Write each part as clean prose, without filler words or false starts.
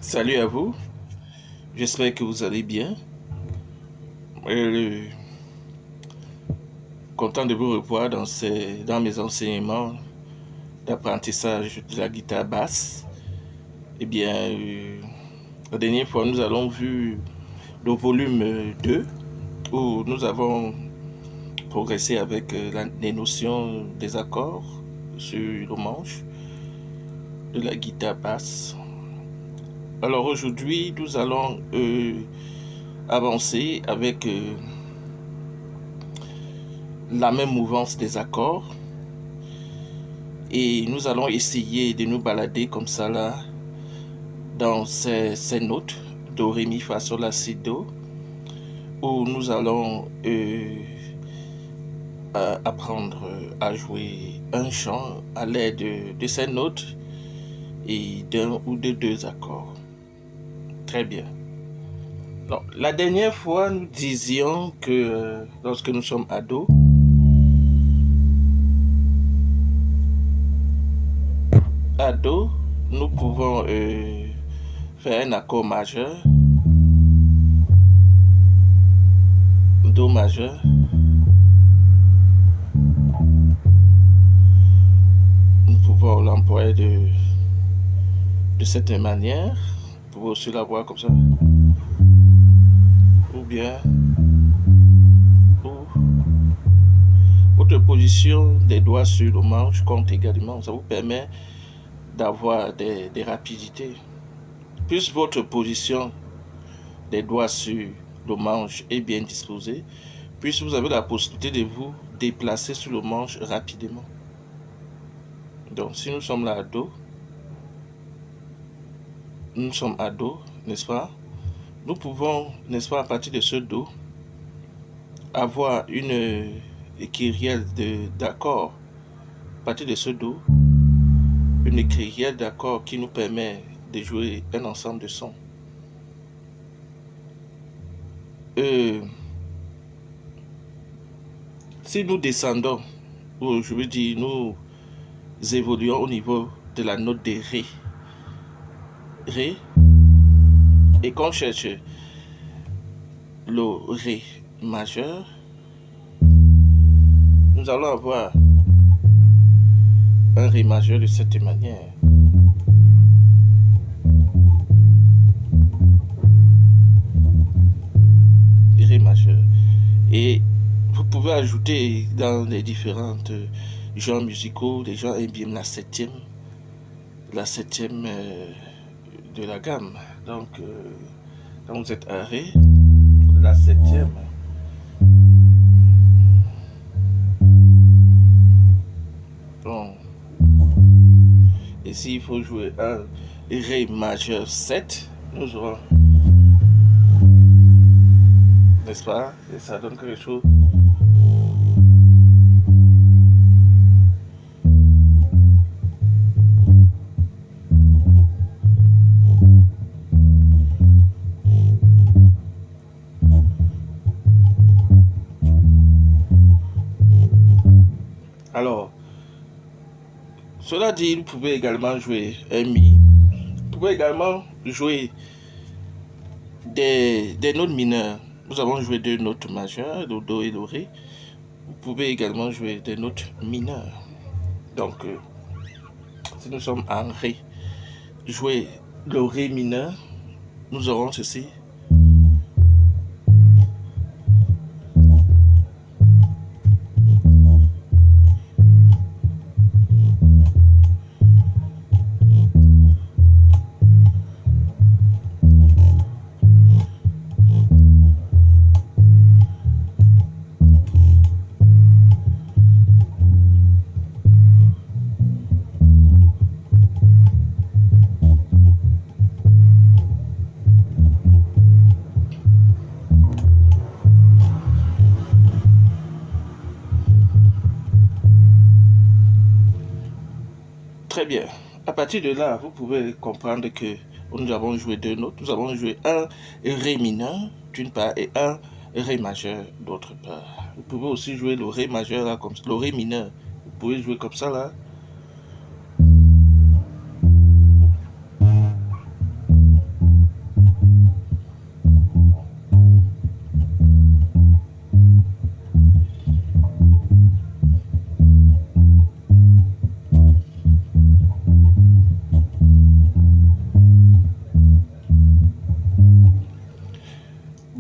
Salut à vous, j'espère que vous allez bien. Euh, Content de vous revoir dans mes enseignements d'apprentissage de la guitare basse. Eh bien, la dernière fois, nous avons vu le volume 2 où nous avons progressé avec les notions des accords sur le manche de la guitare basse. Alors aujourd'hui, nous allons avancer avec la même mouvance des accords et nous allons essayer de nous balader comme ça là dans ces notes do, ré, mi, fa, sol, la, si, do, où nous allons apprendre à jouer un chant à l'aide de ces notes et d'un ou de deux accords. Très bien. Donc, la dernière fois, nous disions que lorsque nous sommes ados, nous pouvons faire un accord majeur, do majeur, nous pouvons l'employer de cette manière. Vous pouvez aussi la voir comme ça, ou bien votre position des doigts sur le manche compte également. Ça vous permet d'avoir des rapidités. Plus votre position des doigts sur le manche est bien disposée, plus vous avez la possibilité de vous déplacer sur le manche rapidement. Donc si nous sommes là à do, nous sommes à do, n'est-ce pas? Nous pouvons, n'est-ce pas, à partir de ce do, avoir une kyrielle d'accords. À partir de ce do, une kyrielle d'accords qui nous permet de jouer un ensemble de sons. Si nous descendons, ou je veux dire, nous évoluons au niveau de la note de ré, ré, et qu'on cherche le ré majeur, nous allons avoir un ré majeur de cette manière. Ré majeur. Et vous pouvez ajouter dans les différentes genres musicaux, les gens aiment bien la septième de la gamme. Donc, quand vous êtes à ré, la septième. Bon. Et s'il faut jouer un ré majeur 7, nous aurons, n'est-ce pas? Et ça donne quelque chose. Alors, cela dit, vous pouvez également jouer un mi. Vous pouvez également jouer des notes mineures. Nous avons joué deux notes majeures, le do et le ré. Vous pouvez également jouer des notes mineures. Donc, si nous sommes en ré, jouer le ré mineur, nous aurons ceci. Très bien. À partir de là, vous pouvez comprendre que nous avons joué deux notes. Nous avons joué un ré mineur d'une part et un ré majeur d'autre part. Vous pouvez aussi jouer le ré majeur là, comme le ré mineur. Vous pouvez jouer comme ça là.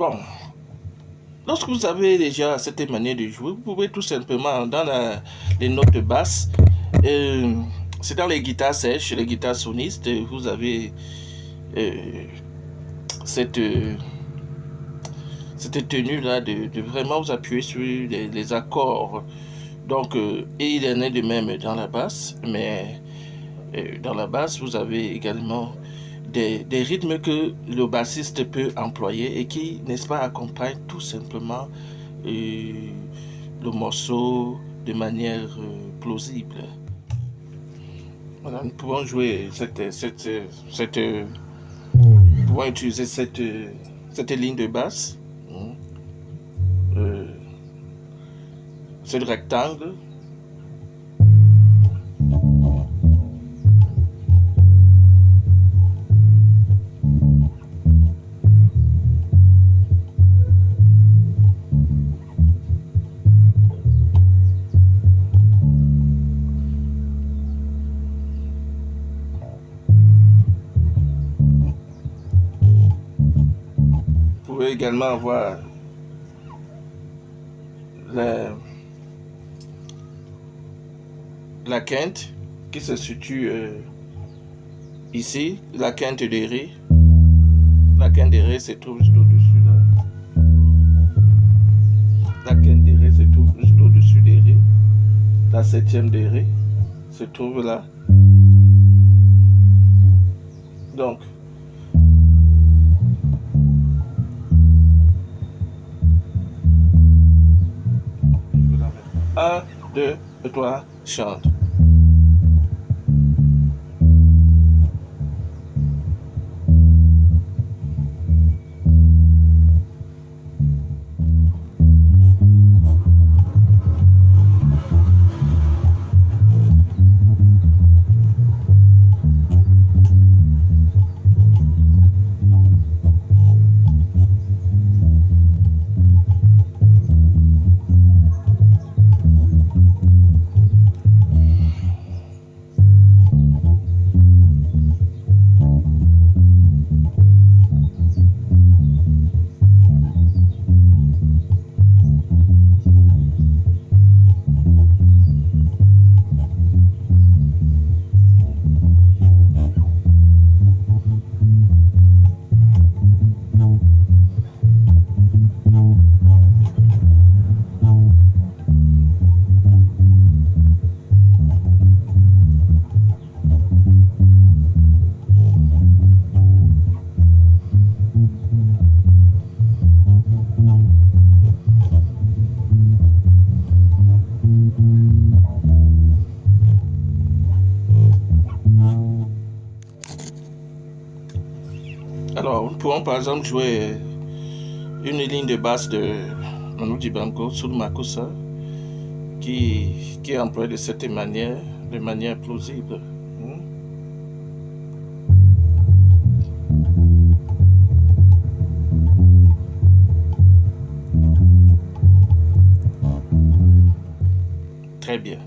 Bon, lorsque vous avez déjà cette manière de jouer, vous pouvez tout simplement, dans les notes basses, c'est dans les guitares sèches, les guitares sonistes, vous avez cette tenue-là de vraiment vous appuyer sur les accords. Donc, et il en est de même dans la basse, mais dans la basse, vous avez également des rythmes que le bassiste peut employer et qui, n'est-ce pas, accompagnent tout simplement le morceau de manière plausible. Voilà, nous pouvons jouer nous pouvons utiliser cette ligne de basse, ce rectangle. Vous pouvez également avoir la quinte qui se situe ici, la quinte de Ré. La quinte de Ré se trouve juste au-dessus là. La quinte de Ré se trouve juste au-dessus de Ré. La septième de Ré se trouve là. Donc, je vais la mettre. 1, 2, 3, chante. Alors, nous pourrons par exemple jouer une ligne de basse de Manu Dibango sur le Makossa qui est employée de cette manière, de manière plausible. Très bien.